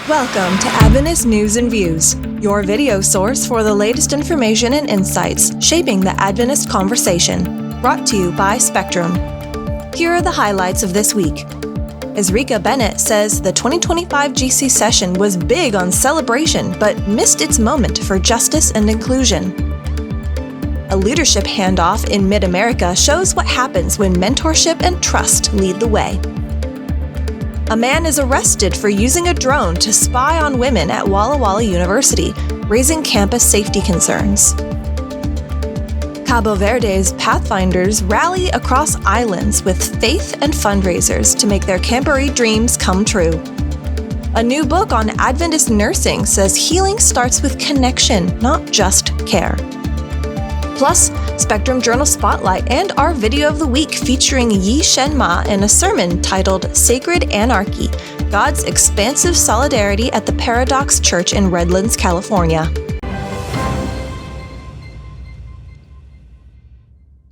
Welcome to Adventist News and Views, your video source for the latest information and insights shaping the Adventist conversation. Brought to you by Spectrum. Here are the highlights of this week. Ezrika Bennett says the 2025 GC session was big on celebration but missed its moment for justice and inclusion. A leadership handoff in Mid-America shows what happens when mentorship and trust lead the way. A man is arrested for using a drone to spy on women at Walla Walla University, raising campus safety concerns. Cabo Verde's Pathfinders rally across islands with faith and fundraisers to make their Camporee dreams come true. A new book on Adventist nursing says healing starts with connection, not just care. Plus, Spectrum Journal Spotlight and our video of the week featuring Yi Shen Ma in a sermon titled Sacred Anarchy, God's Expansive Solidarity at the Paradox Church in Redlands, California.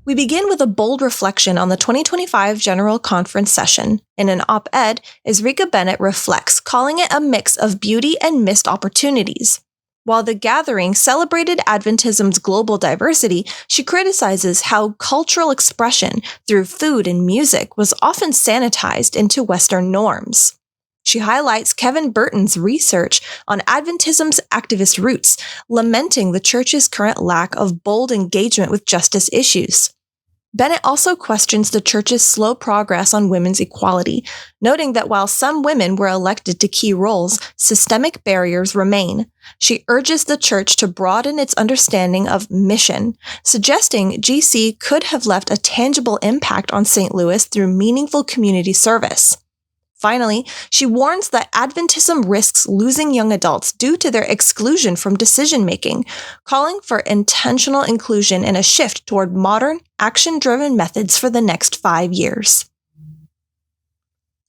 We begin with a bold reflection on the 2025 General Conference session. In an op-ed, Ezrika Bennett reflects, calling it a mix of beauty and missed opportunities. While the gathering celebrated Adventism's global diversity, she criticizes how cultural expression through food and music was often sanitized into Western norms. She highlights Kevin Burton's research on Adventism's activist roots, lamenting the church's current lack of bold engagement with justice issues. Bennett also questions the church's slow progress on women's equality, noting that while some women were elected to key roles, systemic barriers remain. She urges the church to broaden its understanding of mission, suggesting GC could have left a tangible impact on St. Louis through meaningful community service. Finally, she warns that Adventism risks losing young adults due to their exclusion from decision-making, calling for intentional inclusion and a shift toward modern, action-driven methods for the next 5 years.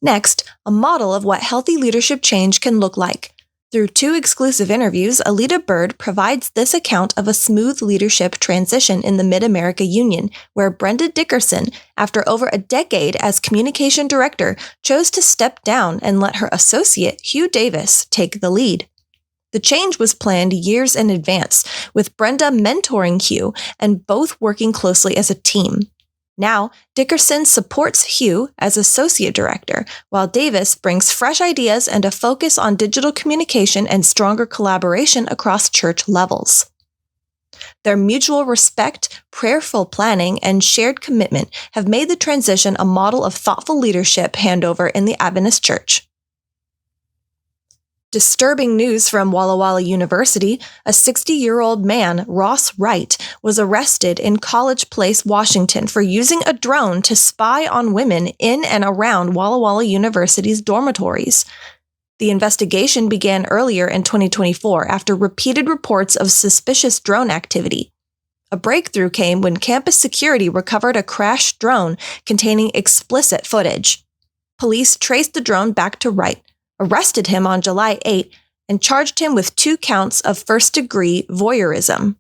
Next, a model of what healthy leadership change can look like. Through 2 exclusive interviews, Alita Bird provides this account of a smooth leadership transition in the Mid-America Union, where Brenda Dickerson, after over a decade as communication director, chose to step down and let her associate, Hugh Davis, take the lead. The change was planned years in advance, with Brenda mentoring Hugh and both working closely as a team. Now, Dickerson supports Hugh as associate director, while Davis brings fresh ideas and a focus on digital communication and stronger collaboration across church levels. Their mutual respect, prayerful planning, and shared commitment have made the transition a model of thoughtful leadership handover in the Adventist Church. Disturbing news from Walla Walla University, a 60-year-old man, Ross Wright, was arrested in College Place, Washington for using a drone to spy on women in and around Walla Walla University's dormitories. The investigation began earlier in 2024 after repeated reports of suspicious drone activity. A breakthrough came when campus security recovered a crashed drone containing explicit footage. Police traced the drone back to Wright, arrested him on July 8, and charged him with 2 counts of first-degree voyeurism.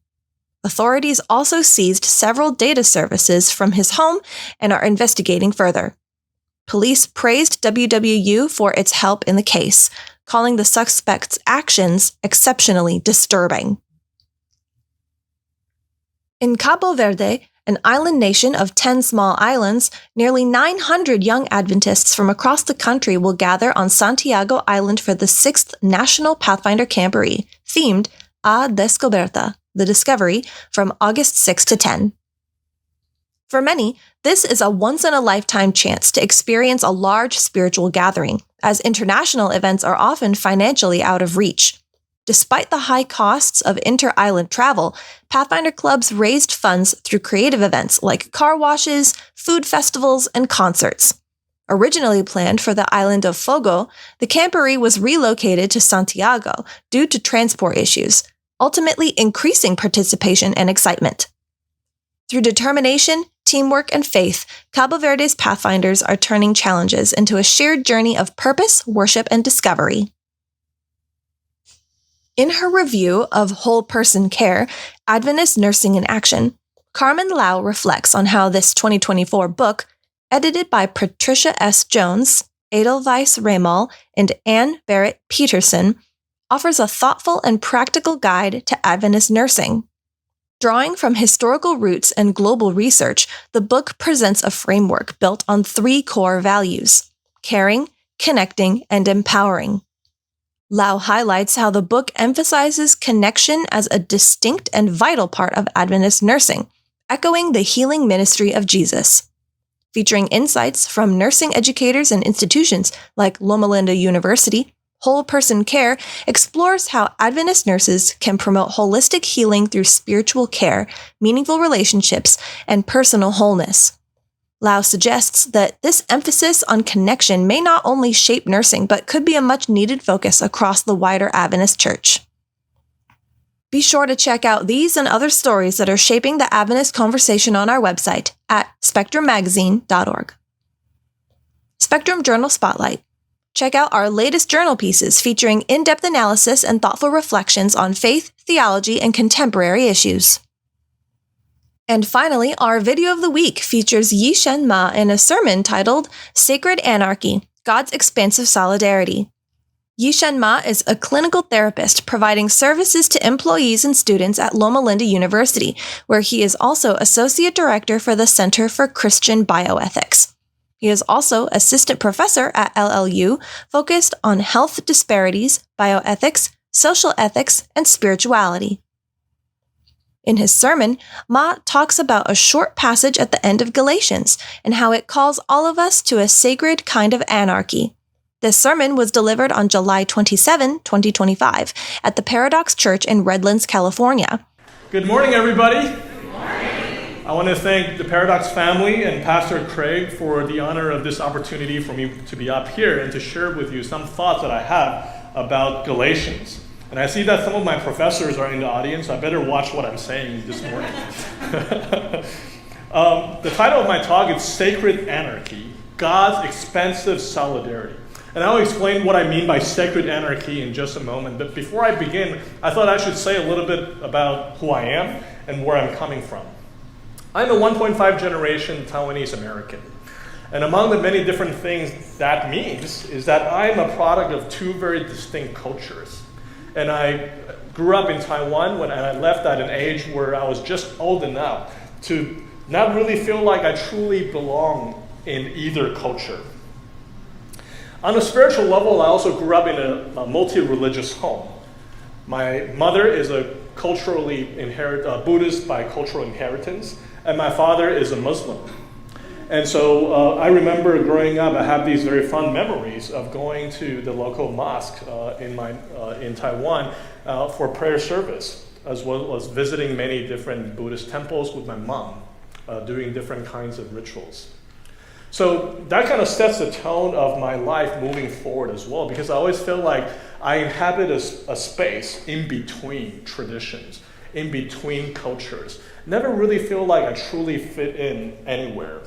Authorities also seized several data services from his home and are investigating further. Police praised WWU for its help in the case, calling the suspect's actions exceptionally disturbing. In Cabo Verde, an island nation of 10 small islands, nearly 900 young Adventists from across the country will gather on Santiago Island for the 6th National Pathfinder Camporee, themed A Descoberta, the Discovery, from August 6 to 10. For many, this is a once-in-a-lifetime chance to experience a large spiritual gathering, as international events are often financially out of reach. Despite the high costs of inter-island travel, Pathfinder clubs raised funds through creative events like car washes, food festivals, and concerts. Originally planned for the island of Fogo, the Camporee was relocated to Santiago due to transport issues, ultimately increasing participation and excitement. Through determination, teamwork, and faith, Cabo Verde's Pathfinders are turning challenges into a shared journey of purpose, worship, and discovery. In her review of Whole Person Care, Adventist Nursing in Action, Carmen Lau reflects on how this 2024 book, edited by Patricia S. Jones, Edelweiss Ramal and Ann Barrett Peterson, offers a thoughtful and practical guide to Adventist nursing. Drawing from historical roots and global research, the book presents a framework built on 3 core values: caring, connecting, and empowering. Lau highlights how the book emphasizes connection as a distinct and vital part of Adventist nursing, echoing the healing ministry of Jesus. Featuring insights from nursing educators and institutions like Loma Linda University, Whole Person Care explores how Adventist nurses can promote holistic healing through spiritual care, meaningful relationships, and personal wholeness. Lau suggests that this emphasis on connection may not only shape nursing, but could be a much-needed focus across the wider Adventist Church. Be sure to check out these and other stories that are shaping the Adventist conversation on our website at spectrummagazine.org. Spectrum Journal Spotlight. Check out our latest journal pieces featuring in-depth analysis and thoughtful reflections on faith, theology, and contemporary issues. And finally, our video of the week features Yi Shen Ma in a sermon titled Sacred Anarchy, God's Expansive Solidarity. Yi Shen Ma is a clinical therapist providing services to employees and students at Loma Linda University, where he is also Associate Director for the Center for Christian Bioethics. He is also assistant professor at LLU, focused on health disparities, bioethics, social ethics, and spirituality. In his sermon, Ma talks about a short passage at the end of Galatians and how it calls all of us to a sacred kind of anarchy. This sermon was delivered on July 27, 2025, at the Paradox Church in Redlands, California. Good morning, everybody. Good morning. I want to thank the Paradox family and Pastor Craig for the honor of this opportunity for me to be up here and to share with you some thoughts that I have about Galatians. And I see that some of my professors are in the audience, so I better watch what I'm saying this morning. The title of my talk is Sacred Anarchy, God's Expansive Solidarity. And I'll explain what I mean by sacred anarchy in just a moment. But before I begin, I thought I should say a little bit about who I am and where I'm coming from. I'm a 1.5 generation Taiwanese American. And among the many different things that means is that I'm a product of 2 very distinct cultures. And I grew up in Taiwan and I left at an age where I was just old enough to not really feel like I truly belong in either culture. On a spiritual level, I also grew up in a multi-religious home. My mother is a culturally Buddhist by cultural inheritance, and my father is a Muslim. And so I remember growing up, I have these very fond memories of going to the local mosque in Taiwan for prayer service, as well as visiting many different Buddhist temples with my mom, doing different kinds of rituals. So that kind of sets the tone of my life moving forward as well, because I always feel like I inhabit a space in between traditions, in between cultures. Never really feel like I truly fit in anywhere.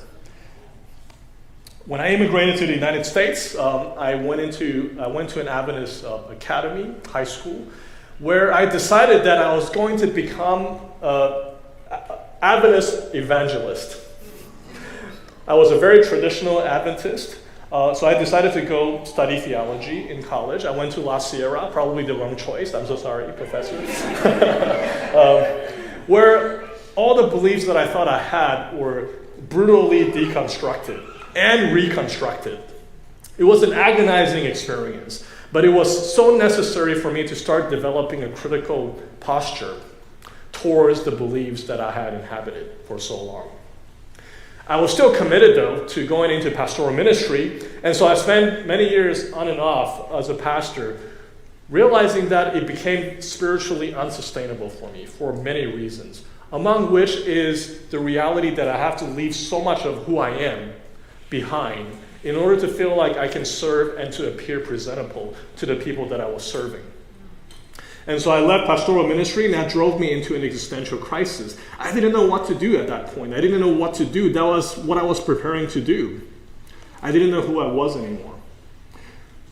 When I immigrated to the United States, I went to an Adventist academy, high school, where I decided that I was going to become an Adventist evangelist. I was a very traditional Adventist, so I decided to go study theology in college. I went to La Sierra, probably the wrong choice. I'm so sorry, professor. Where all the beliefs that I thought I had were brutally deconstructed and reconstructed. It was an agonizing experience, but it was so necessary for me to start developing a critical posture towards the beliefs that I had inhabited for so long. I was still committed, though, to going into pastoral ministry, and so I spent many years on and off as a pastor, realizing that it became spiritually unsustainable for me for many reasons, among which is the reality that I have to leave so much of who I am behind in order to feel like I can serve and to appear presentable to the people that I was serving. And so I left pastoral ministry, and that drove me into an existential crisis. I didn't know what to do at that point. I didn't know what to do. That was what I was preparing to do. I didn't know who I was anymore.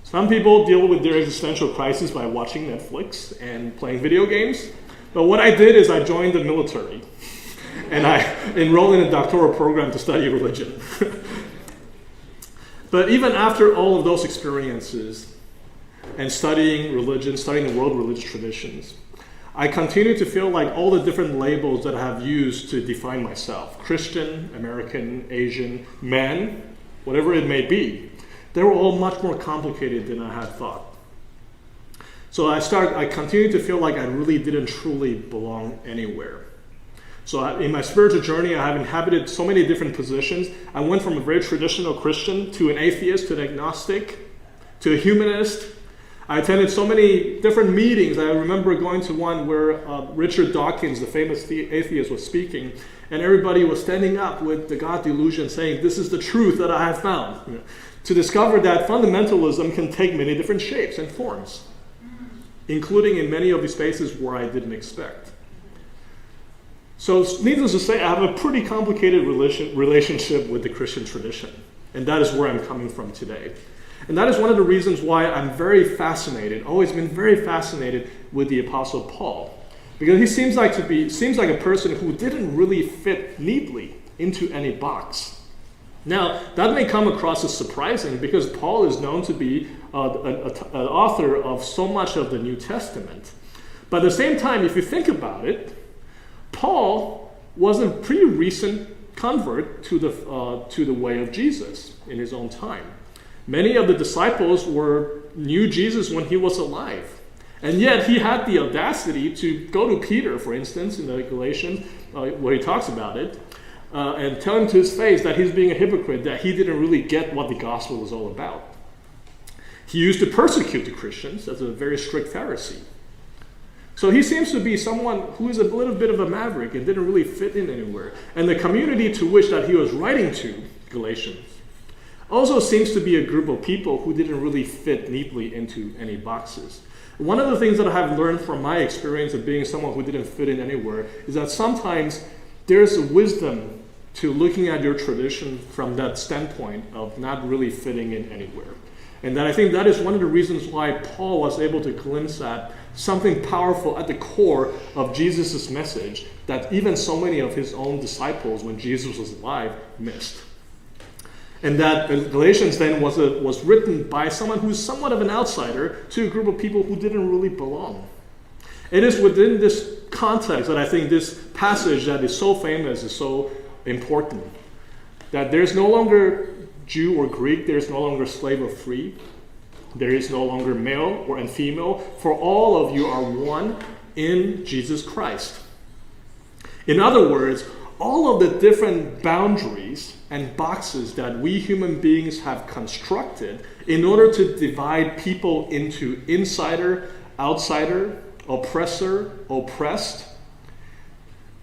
Some people deal with their existential crisis by watching Netflix and playing video games. But what I did is I joined the military, and I enrolled in a doctoral program to study religion. But even after all of those experiences and studying religion, studying the world religious traditions, I continue to feel like all the different labels that I have used to define myself, Christian, American, Asian, man, whatever it may be, they were all much more complicated than I had thought. So I continued to feel like I really didn't truly belong anywhere. So in my spiritual journey, I have inhabited so many different positions. I went from a very traditional Christian to an atheist, to an agnostic, to a humanist. I attended so many different meetings. I remember going to one where Richard Dawkins, the famous atheist, was speaking, and everybody was standing up with the God delusion saying, "This is the truth that I have found." To discover that fundamentalism can take many different shapes and forms, including in many of the spaces where I didn't expect. So needless to say, I have a pretty complicated relationship with the Christian tradition, and that is where I'm coming from today. And that is one of the reasons why I'm very fascinated, always been very fascinated with the Apostle Paul, because he seems like a person who didn't really fit neatly into any box. Now, that may come across as surprising because Paul is known to be an author of so much of the New Testament. But at the same time, if you think about it, Paul was a pretty recent convert to the way of Jesus in his own time. Many of the disciples knew Jesus when he was alive. And yet he had the audacity to go to Peter, for instance, in the Galatians, where he talks about it, and tell him to his face that he's being a hypocrite, that he didn't really get what the gospel was all about. He used to persecute the Christians as a very strict Pharisee. So he seems to be someone who is a little bit of a maverick and didn't really fit in anywhere. And the community to which that he was writing to, Galatians, also seems to be a group of people who didn't really fit neatly into any boxes. One of the things that I have learned from my experience of being someone who didn't fit in anywhere is that sometimes there's a wisdom to looking at your tradition from that standpoint of not really fitting in anywhere. And that I think that is one of the reasons why Paul was able to glimpse at something powerful at the core of Jesus' message that even so many of his own disciples, when Jesus was alive, missed. And that Galatians then was written by someone who's somewhat of an outsider to a group of people who didn't really belong. It is within this context that I think this passage that is so famous is so important. That there's no longer Jew or Greek, there is no longer slave or free. There is no longer male or female, for all of you are one in Jesus Christ. In other words, all of the different boundaries and boxes that we human beings have constructed in order to divide people into insider, outsider, oppressor, oppressed,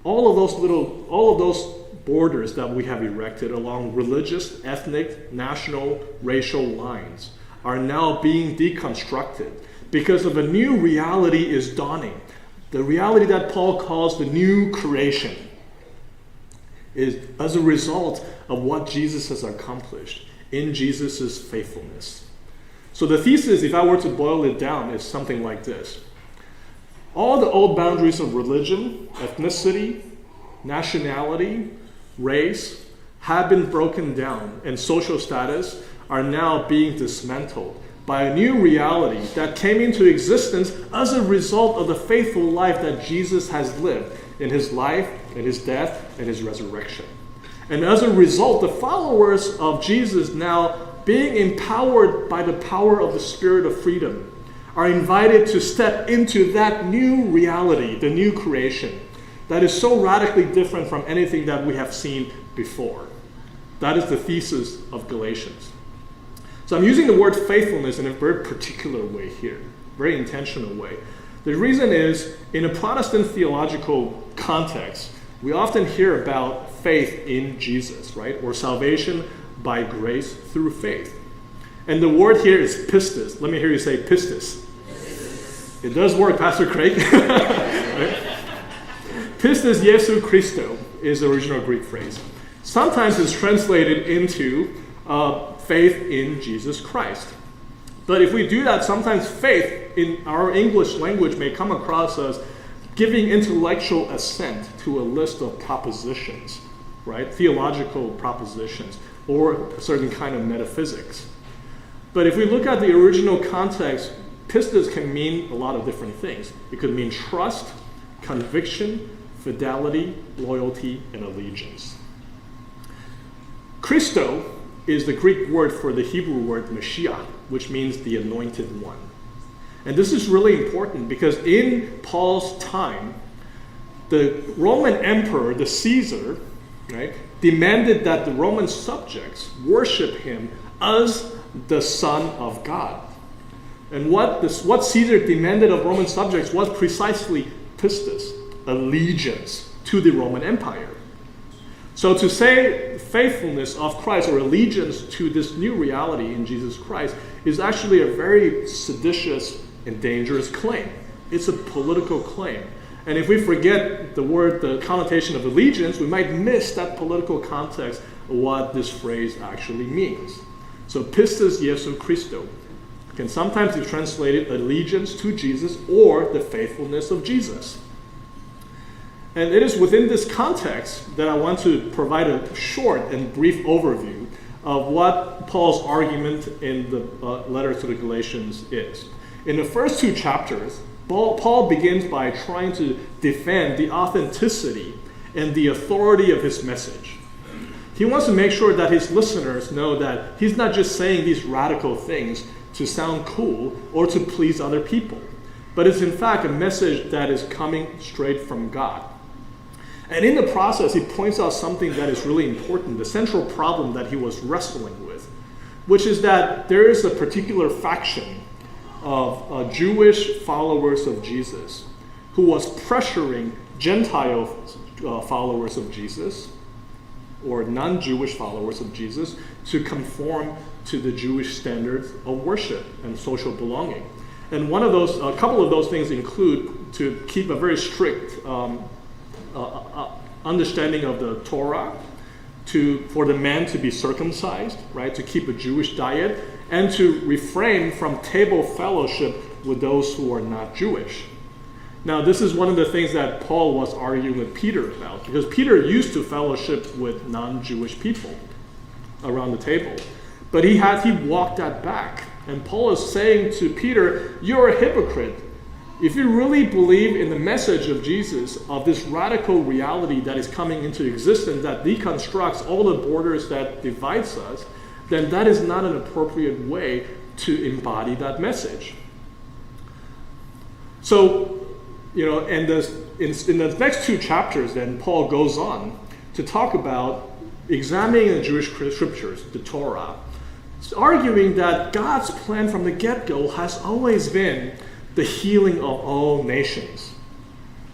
all of those borders that we have erected along religious, ethnic, national, racial lines are now being deconstructed because of a new reality is dawning. The reality that Paul calls the new creation is as a result of what Jesus has accomplished in Jesus' faithfulness. So the thesis, if I were to boil it down, is something like this. All the old boundaries of religion, ethnicity, nationality, race have been broken down, and social status are now being dismantled by a new reality that came into existence as a result of the faithful life that Jesus has lived in his life, in his death, and his resurrection. And as a result, the followers of Jesus now, being empowered by the power of the Spirit of freedom, are invited to step into that new reality, the new creation, that is so radically different from anything that we have seen before. That is the thesis of Galatians. So I'm using the word faithfulness in a very particular way here, very intentional way. The reason is, in a Protestant theological context, we often hear about faith in Jesus, right? Or salvation by grace through faith. And the word here is pistis. Let me hear you say pistis. Pistis. It does work, Pastor Craig. Right? Pistis Jesu Christo is the original Greek phrase. Sometimes it's translated into faith in Jesus Christ. But if we do that, sometimes faith in our English language may come across as giving intellectual assent to a list of propositions, right? Theological propositions, or a certain kind of metaphysics. But if we look at the original context, pistis can mean a lot of different things. It could mean trust, conviction, fidelity, loyalty, and allegiance. Christo is the Greek word for the Hebrew word Mashiach, which means the anointed one. And this is really important because in Paul's time, the Roman emperor, the Caesar, right, demanded that the Roman subjects worship him as the Son of God. And what Caesar demanded of Roman subjects was precisely pistis, allegiance to the Roman Empire. So to say faithfulness of Christ or allegiance to this new reality in Jesus Christ is actually a very seditious and dangerous claim. It's a political claim. And if we forget the connotation of allegiance, we might miss that political context of what this phrase actually means. So pistis Jesu Christo can sometimes be translated allegiance to Jesus or the faithfulness of Jesus. And it is within this context that I want to provide a short and brief overview of what Paul's argument in the letter to the Galatians is. In the first two chapters, Paul begins by trying to defend the authenticity and the authority of his message. He wants to make sure that his listeners know that he's not just saying these radical things to sound cool or to please other people, but it's in fact a message that is coming straight from God. And in the process, he points out something that is really important, the central problem that he was wrestling with, which is that there is a particular faction of Jewish followers of Jesus who was pressuring Gentile followers of Jesus or non-Jewish followers of Jesus to conform to the Jewish standards of worship and social belonging. And a couple of those things include to keep a very strict understanding of the Torah, for the man to be circumcised, right, to keep a Jewish diet, and to refrain from table fellowship with those who are not Jewish. Now, this is one of the things that Paul was arguing with Peter about, because Peter used to fellowship with non-Jewish people around the table. But he walked that back. And Paul is saying to Peter, you're a hypocrite. If you really believe in the message of Jesus, of this radical reality that is coming into existence, that deconstructs all the borders that divides us, then that is not an appropriate way to embody that message. So, in the next two chapters, then Paul goes on to talk about examining the Jewish scriptures, the Torah, arguing that God's plan from the get-go has always been the healing of all nations.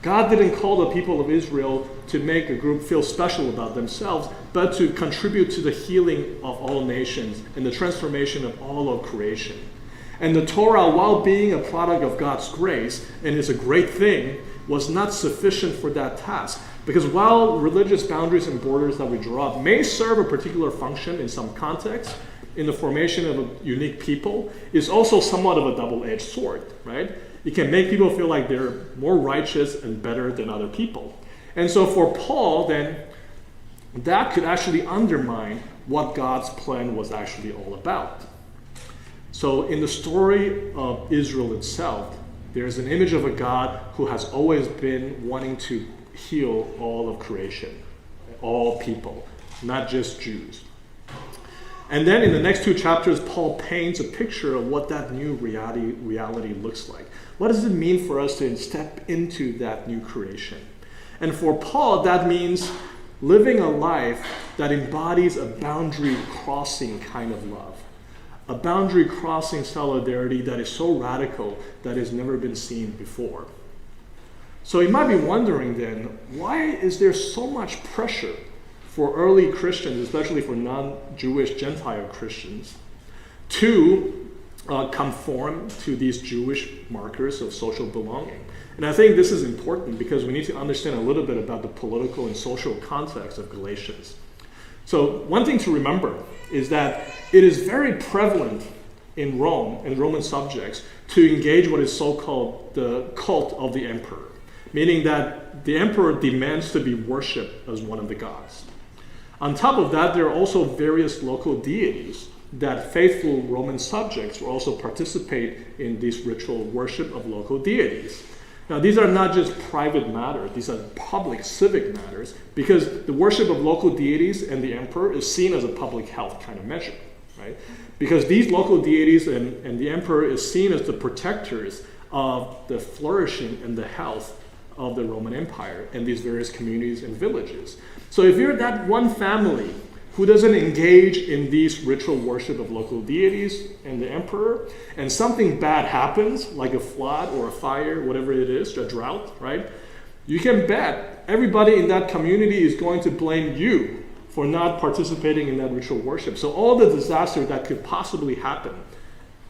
God didn't call the people of Israel to make a group feel special about themselves, but to contribute to the healing of all nations and the transformation of all of creation. And the Torah, while being a product of God's grace and is a great thing, was not sufficient for that task. Because while religious boundaries and borders that we draw up may serve a particular function in some context, in the formation of a unique people, is also somewhat of a double-edged sword, right? It can make people feel like they're more righteous and better than other people. And so for Paul, then, that could actually undermine what God's plan was actually all about. So in the story of Israel itself, there's an image of a God who has always been wanting to heal all of creation, all people, not just Jews. And then in the next two chapters, Paul paints a picture of what that new reality looks like. What does it mean for us to step into that new creation? And for Paul, that means living a life that embodies a boundary-crossing kind of love. A boundary-crossing solidarity that is so radical that has never been seen before. So you might be wondering then, why is there so much pressure for early Christians, especially for non-Jewish Gentile Christians, to conform to these Jewish markers of social belonging? And I think this is important because we need to understand a little bit about the political and social context of Galatians. So one thing to remember is that it is very prevalent in Rome and Roman subjects to engage what is so-called the cult of the emperor, meaning that the emperor demands to be worshipped as one of the gods. On top of that, there are also various local deities that faithful Roman subjects will also participate in this ritual worship of local deities. Now, these are not just private matters, these are public civic matters, because the worship of local deities and the emperor is seen as a public health kind of measure, right? Because these local deities and the emperor is seen as the protectors of the flourishing and the health of the Roman Empire and these various communities and villages. So if you're that one family who doesn't engage in these ritual worship of local deities and the emperor, and something bad happens, like a flood or a fire, whatever it is, a drought, right? You can bet everybody in that community is going to blame you for not participating in that ritual worship. So all the disaster that could possibly happen,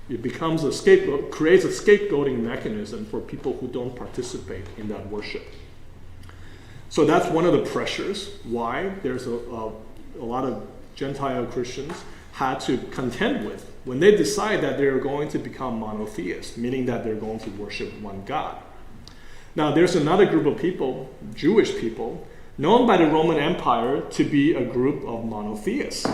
it becomes a scapegoat, creates a scapegoating mechanism for people who don't participate in that worship. So that's one of the pressures why there's a lot of Gentile Christians had to contend with when they decide that they're going to become monotheists, meaning that they're going to worship one God. Now, there's another group of people, Jewish people, known by the Roman Empire to be a group of monotheists.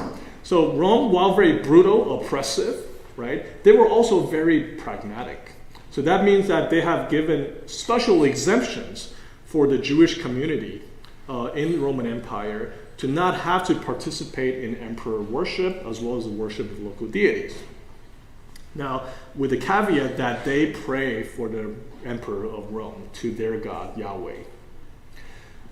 So Rome, while very brutal, oppressive, right, they were also very pragmatic. So that means that they have given special exemptions for the Jewish community in the Roman Empire to not have to participate in emperor worship as well as the worship of local deities. Now, with the caveat that they pray for the emperor of Rome to their God, Yahweh.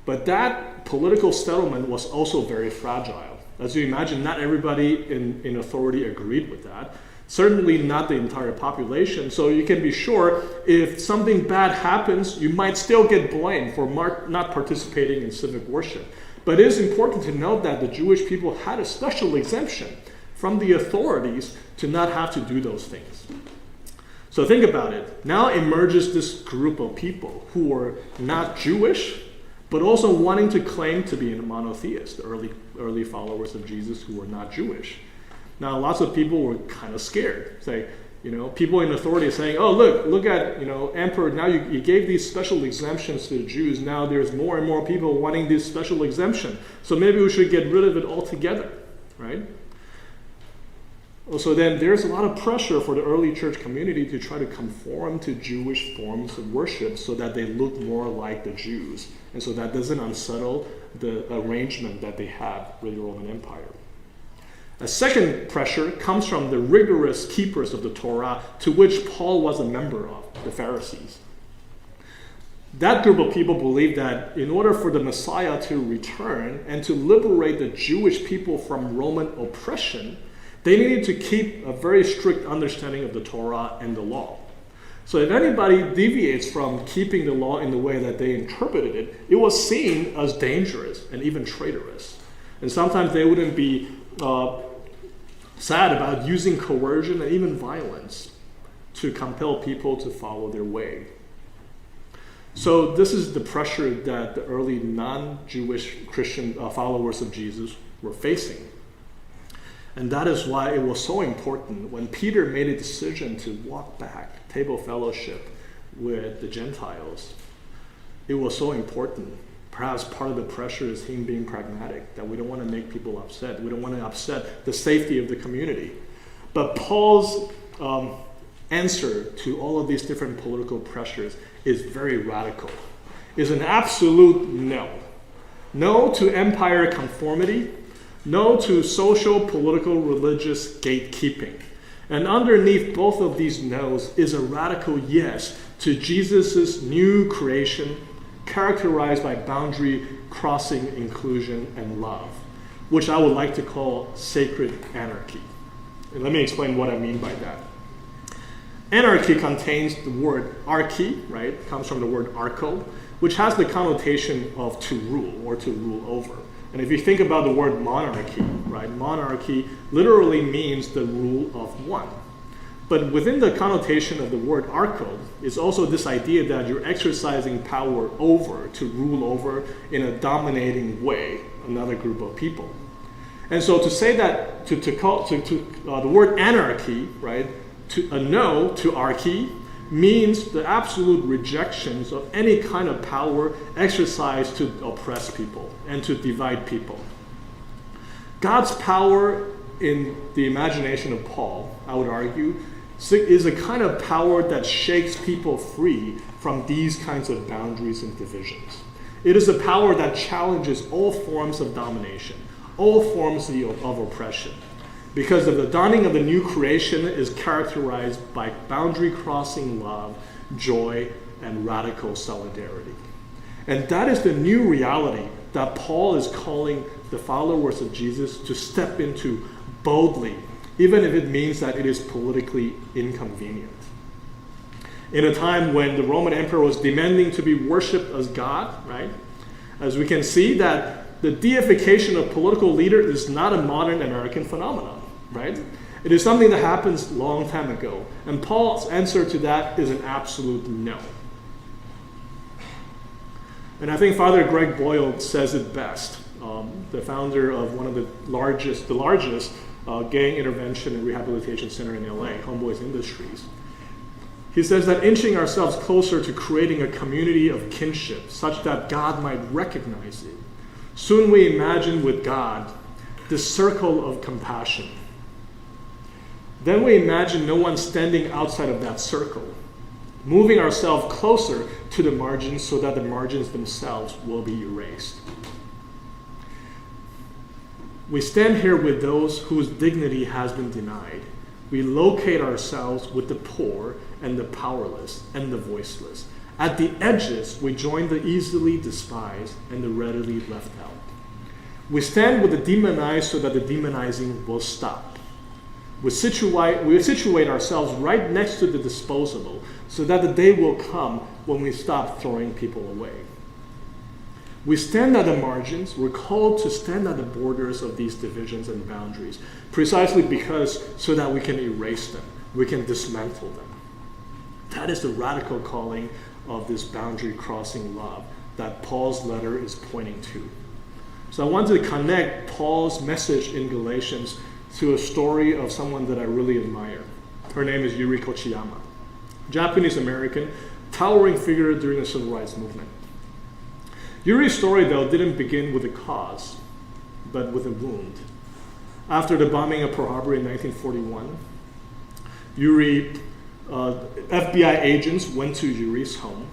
But that political settlement was also very fragile. As you imagine, not everybody in authority agreed with that. Certainly not the entire population. So you can be sure if something bad happens, you might still get blamed for not participating in civic worship. But it is important to note that the Jewish people had a special exemption from the authorities to not have to do those things. So think about it. Now emerges this group of people who are not Jewish, but also wanting to claim to be a monotheist, the early followers of Jesus who were not Jewish. Now, lots of people were kind of scared. Say, people in authority are saying, oh, look at, emperor, now you gave these special exemptions to the Jews. Now there's more and more people wanting this special exemption. So maybe we should get rid of it altogether, right? So then there's a lot of pressure for the early church community to try to conform to Jewish forms of worship so that they look more like the Jews. And so that doesn't unsettle the arrangement that they have with the Roman Empire. A second pressure comes from the rigorous keepers of the Torah, to which Paul was a member of, the Pharisees. That group of people believed that in order for the Messiah to return and to liberate the Jewish people from Roman oppression, they needed to keep a very strict understanding of the Torah and the law. So if anybody deviates from keeping the law in the way that they interpreted it, it was seen as dangerous and even traitorous. And sometimes they wouldn't be sad about using coercion and even violence to compel people to follow their way. So this is the pressure that the early non-Jewish Christian followers of Jesus were facing. And that is why it was so important when Peter made a decision to walk back, table fellowship with the Gentiles. It was so important. Perhaps part of the pressure is him being pragmatic, that we don't want to make people upset. We don't want to upset the safety of the community. But Paul's answer to all of these different political pressures is very radical. It's an absolute no. No to empire conformity. No to social, political, religious gatekeeping. And underneath both of these no's is a radical yes to Jesus' new creation, characterized by boundary crossing, inclusion, and love, which I would like to call sacred anarchy. And let me explain what I mean by that. Anarchy contains the word archy, right? It comes from the word archo, which has the connotation of to rule or to rule over. And if you think about the word monarchy, right? Monarchy literally means the rule of one. But within the connotation of the word archo is also this idea that you're exercising power over, to rule over in a dominating way, another group of people. And so to say that, the word anarchy, right? A no to archy means the absolute rejections of any kind of power exercised to oppress people and to divide people. God's power in the imagination of Paul, I would argue, is a kind of power that shakes people free from these kinds of boundaries and divisions. It is a power that challenges all forms of domination, all forms of oppression, because of the dawning of the new creation is characterized by boundary-crossing love, joy, and radical solidarity. And that is the new reality that Paul is calling the followers of Jesus to step into boldly, even if it means that it is politically inconvenient. In a time when the Roman emperor was demanding to be worshipped as God, right? As we can see that the deification of political leaders is not a modern American phenomenon, right? It is something that happens a long time ago. And Paul's answer to that is an absolute no. And I think Father Greg Boyle says it best, the founder of one of the largest gang intervention and rehabilitation center in LA, Homeboys Industries. He says that inching ourselves closer to creating a community of kinship such that God might recognize it. Soon we imagine with God this circle of compassion. Then we imagine no one standing outside of that circle, moving ourselves closer to the margins so that the margins themselves will be erased. We stand here with those whose dignity has been denied. We locate ourselves with the poor and the powerless and the voiceless. At the edges, we join the easily despised and the readily left out. We stand with the demonized so that the demonizing will stop. We situate ourselves right next to the disposable so that the day will come when we stop throwing people away. We stand at the margins. We're called to stand at the borders of these divisions and boundaries, precisely because so that we can erase them, we can dismantle them. That is the radical calling of this boundary-crossing love that Paul's letter is pointing to. So I want to connect Paul's message in Galatians to a story of someone that I really admire. Her name is Yuri Kochiyama, Japanese-American, towering figure during the Civil Rights Movement. Yuri's story, though, didn't begin with a cause, but with a wound. After the bombing of Pearl Harbor in 1941, FBI agents went to Yuri's home,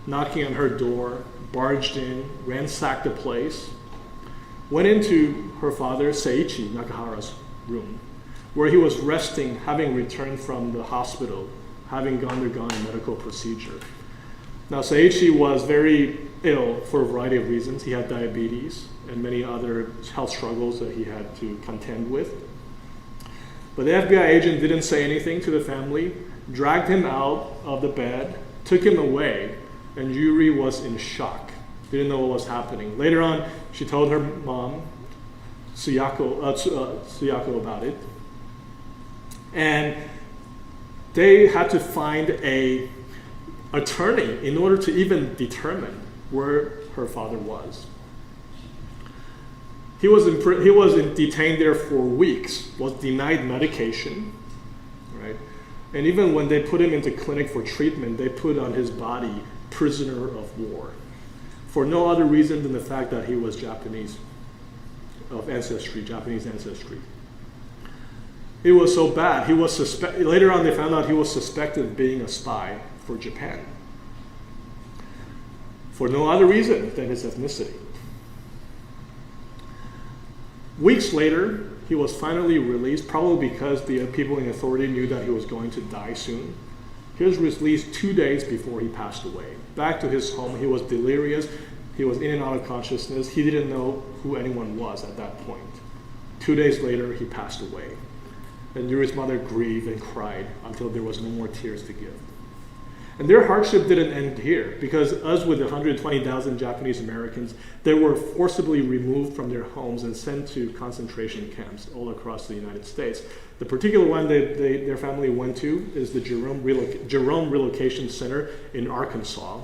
knocking on her door, barged in, ransacked the place, went into her father, Seiichi Nakahara's room, where he was resting, having returned from the hospital, having undergone a medical procedure. Now, Seiichi was very ill for a variety of reasons. He had diabetes and many other health struggles that he had to contend with. But the FBI agent didn't say anything to the family, dragged him out of the bed, took him away, and Yuri was in shock. Didn't know what was happening. Later on, she told her mom, Suyako, about it. And they had to find an attorney in order to even determine where her father was. He was detained there for weeks, was denied medication, right? And even when they put him into clinic for treatment, they put on his body prisoner of war, for no other reason than the fact that he was Japanese ancestry. It was so bad. Later on, they found out he was suspected of being a spy for Japan, for no other reason than his ethnicity. Weeks later, he was finally released, probably because the people in authority knew that he was going to die soon. He was released 2 days before he passed away. Back to his home, he was delirious. He was in and out of consciousness. He didn't know who anyone was at that point. 2 days later, he passed away. And Yuri's mother grieved and cried until there was no more tears to give. And their hardship didn't end here, because as with the 120,000 Japanese Americans, they were forcibly removed from their homes and sent to concentration camps all across the United States. The particular one their family went to is the Jerome Relocation Center in Arkansas.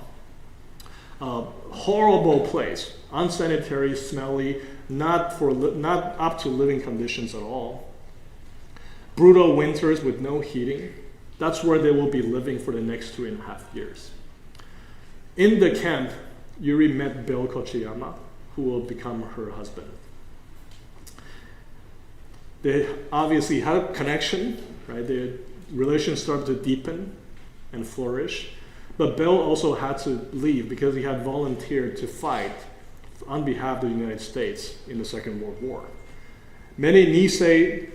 Horrible place, unsanitary, smelly, not up to living conditions at all. Brutal winters with no heating. That's where they will be living for the next 2.5 years. In the camp, Yuri met Bill Kochiyama, who will become her husband. They obviously had a connection, right? Their relations started to deepen and flourish. But Bill also had to leave because he had volunteered to fight on behalf of the United States in the Second World War. Many Nisei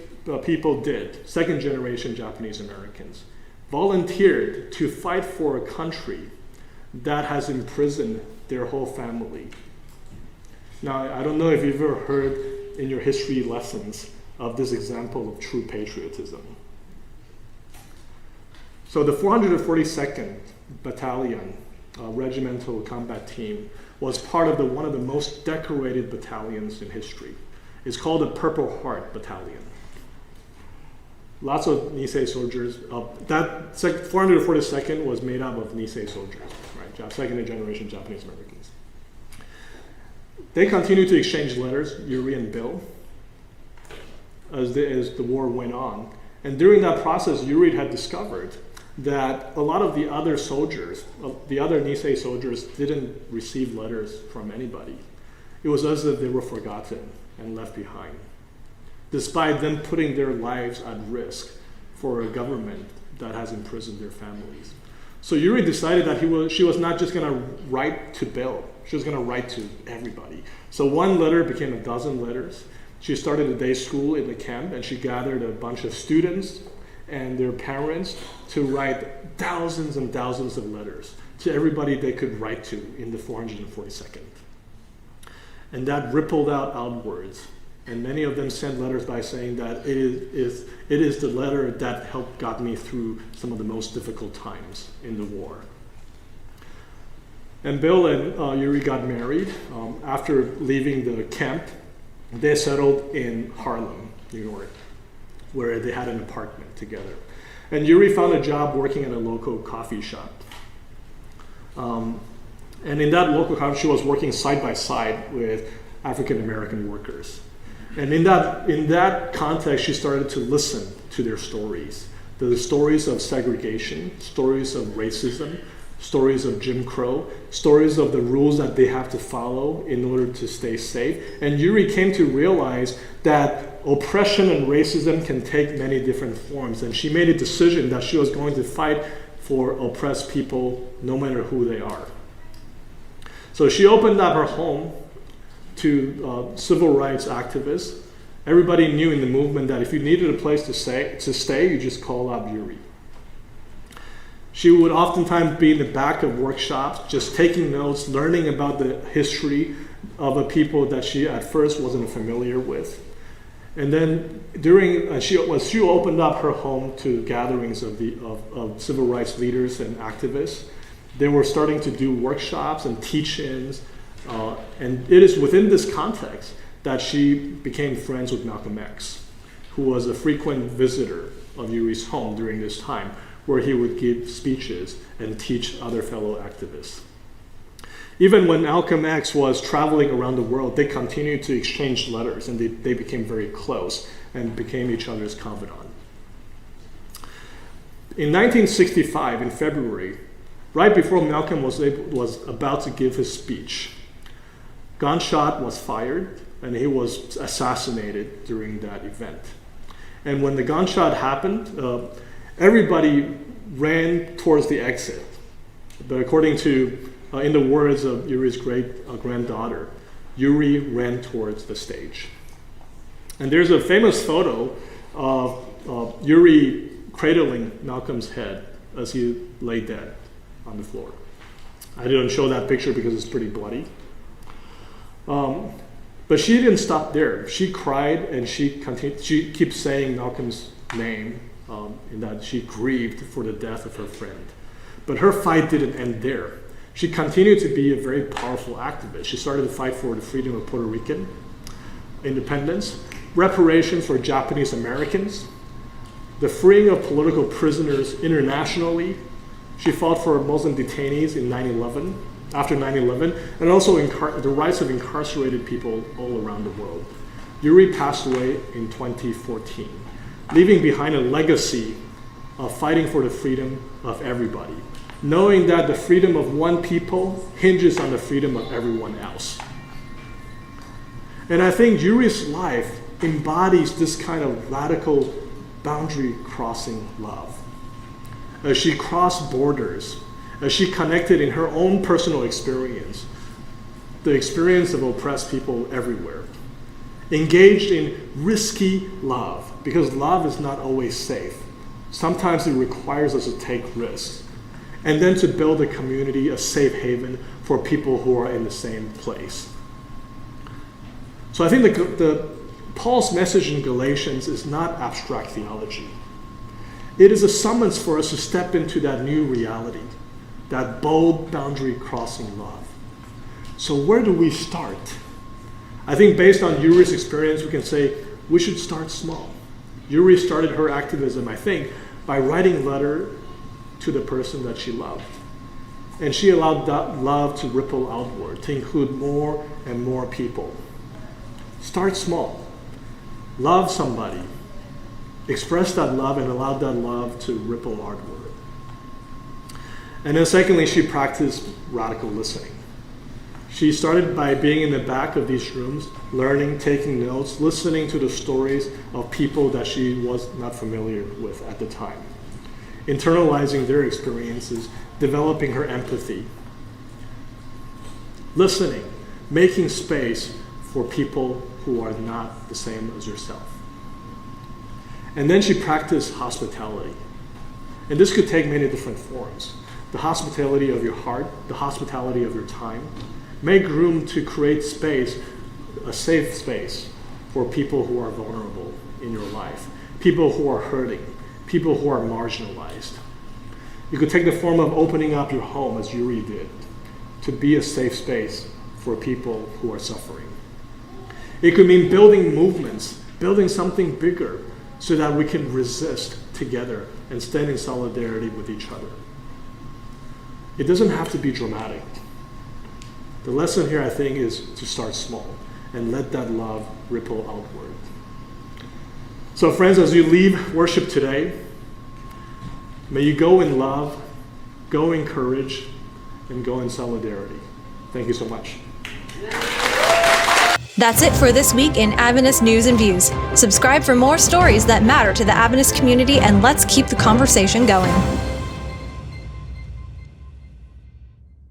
people did, second generation Japanese Americans, volunteered to fight for a country that has imprisoned their whole family. Now, I don't know if you've ever heard in your history lessons of this example of true patriotism. So the 442nd Battalion Regimental Combat Team was part of one of the most decorated battalions in history. It's called the Purple Heart Battalion. Lots of Nisei soldiers. That 442nd was made up of Nisei soldiers, right? Second generation Japanese Americans. They continued to exchange letters, Yuri and Bill, as the war went on. And during that process, Yuri had discovered that a lot of the other soldiers, the other Nisei soldiers, didn't receive letters from anybody. It was as if they were forgotten and left behind, despite them putting their lives at risk for a government that has imprisoned their families. So Yuri decided that she was not just going to write to Bill, she was going to write to everybody. So one letter became a dozen letters. She started a day school in the camp, and she gathered a bunch of students and their parents to write thousands and thousands of letters to everybody they could write to in the 442nd. And that rippled out outwards. And many of them sent letters by saying that it is the letter that helped got me through some of the most difficult times in the war. And Bill and Yuri got married. After leaving the camp, they settled in Harlem, New York, where they had an apartment together. And Yuri found a job working at a local coffee shop. And in that local coffee, she was working side by side with African American workers. And in that context, she started to listen to their stories. The stories of segregation, stories of racism, stories of Jim Crow, stories of the rules that they have to follow in order to stay safe. And Yuri came to realize that oppression and racism can take many different forms. And she made a decision that she was going to fight for oppressed people no matter who they are. So she opened up her home to civil rights activists. Everybody knew in the movement that if you needed a place to stay, you just call up Yuri. She would oftentimes be in the back of workshops, just taking notes, learning about the history of a people that she at first wasn't familiar with. And then she opened up her home to gatherings of civil rights leaders and activists. They were starting to do workshops and teach-ins. And it is within this context that she became friends with Malcolm X, who was a frequent visitor of Yuri's home during this time, where he would give speeches and teach other fellow activists. Even when Malcolm X was traveling around the world, they continued to exchange letters, and they became very close and became each other's confidant. In 1965, in February, right before Malcolm was about to give his speech, gunshot was fired, and he was assassinated during that event. And when the gunshot happened, everybody ran towards the exit. But according to, in the words of Yuri's great-granddaughter, Yuri ran towards the stage. And there's a famous photo of Yuri cradling Malcolm's head as he lay dead on the floor. I didn't show that picture because it's pretty bloody. But she didn't stop there. She cried, and she keeps saying Malcolm's name, in that she grieved for the death of her friend. But her fight didn't end there. She continued to be a very powerful activist. She started to fight for the freedom of Puerto Rican independence, reparations for Japanese Americans, the freeing of political prisoners internationally. She fought for Muslim detainees in 9/11, after 9/11, and also the rights of incarcerated people all around the world. Yuri passed away in 2014, leaving behind a legacy of fighting for the freedom of everybody, knowing that the freedom of one people hinges on the freedom of everyone else. And I think Yuri's life embodies this kind of radical boundary-crossing love. As she crossed borders, as she connected in her own personal experience, the experience of oppressed people everywhere, engaged in risky love, because love is not always safe. Sometimes it requires us to take risks, and then to build a community, a safe haven for people who are in the same place. So I think Paul's message in Galatians is not abstract theology. It is a summons for us to step into that new reality, that bold boundary-crossing love. So where do we start? I think based on Yuri's experience, we can say we should start small. Yuri started her activism, I think, by writing a letter to the person that she loved. And she allowed that love to ripple outward, to include more and more people. Start small. Love somebody. Express that love and allow that love to ripple outward. And then secondly, she practiced radical listening. She started by being in the back of these rooms, learning, taking notes, listening to the stories of people that she was not familiar with at the time, internalizing their experiences, developing her empathy, listening, making space for people who are not the same as yourself. And then she practiced hospitality. And this could take many different forms. The hospitality of your heart, the hospitality of your time. Make room to create space, a safe space for people who are vulnerable in your life, people who are hurting, people who are marginalized. You could take the form of opening up your home, as Yuri did, to be a safe space for people who are suffering. It could mean building movements, building something bigger, so that we can resist together and stand in solidarity with each other. It doesn't have to be dramatic. The lesson here, I think, is to start small and let that love ripple outward. So friends, as you leave worship today, may you go in love, go in courage, and go in solidarity. Thank you so much. That's it for this week in Adventist News and Views. Subscribe for more stories that matter to the Adventist community, and let's keep the conversation going.